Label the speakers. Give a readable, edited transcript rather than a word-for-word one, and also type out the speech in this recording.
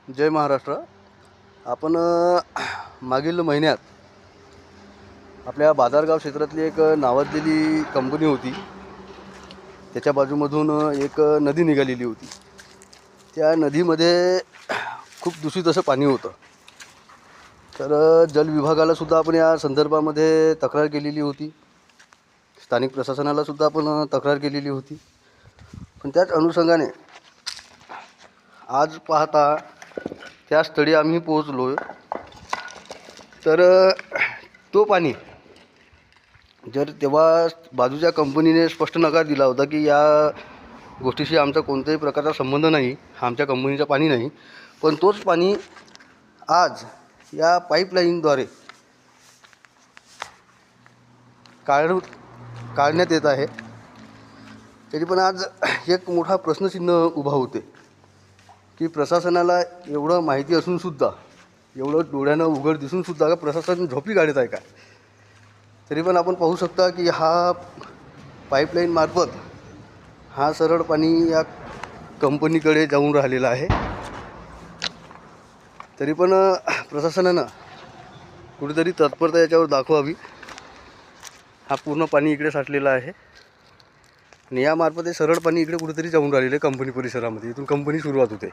Speaker 1: जय महाराष्ट्र। आपण मागील महिन्यात आपल्या बाजारगाव क्षेत्रातली एक नावाजलेली कंपनी होती, त्याच्या बाजूमधून एक नदी निघालेली होती। त्या नदीमध्ये खूप दूषित असं पाणी होतं। तर जल विभागाला सुद्धा आपण या संदर्भामध्ये तक्रार केलेली होती, स्थानिक प्रशासनाला सुद्धा आपण तक्रार केलेली होती। पण त्याच अनुषंगाने आज पाहता त्या स्थळी आम्ही पोहोचलो। तर तो पाणी जर तेव्हा बाजूच्या कंपनीने स्पष्ट नकार दिला होता की या गोष्टीशी आमचा कोणत्याही प्रकारचा संबंध नाही, आमच्या कंपनीचं पाणी नाही, पण तोच पाणी आज या पाईपलाईनद्वारे काढण्यात येत आहे। तरी पण आज एक मोठा प्रश्नचिन्ह उभा होते की प्रशासनाला एवढं माहिती असूनसुद्धा, एवढं डोळ्यानं उघड दिसूनसुद्धा का प्रशासन झोपी काढत आहे का? तरी पण आपण पाहू शकता की हा पाईपलाईनमार्फत हा सरळ पाणी या कंपनीकडे जाऊन राहिलेला आहे। तरी पण प्रशासनानं कुठेतरी तत्परता याच्यावर दाखवावी। हा पूर्ण पाणी इकडे साठलेला आहे आणि यामार्फत हे सरळ पाणी इकडे कुठेतरी जाऊन राहिलेलं आहे कंपनी परिसरामध्ये। इथून कंपनी सुरुवात होते।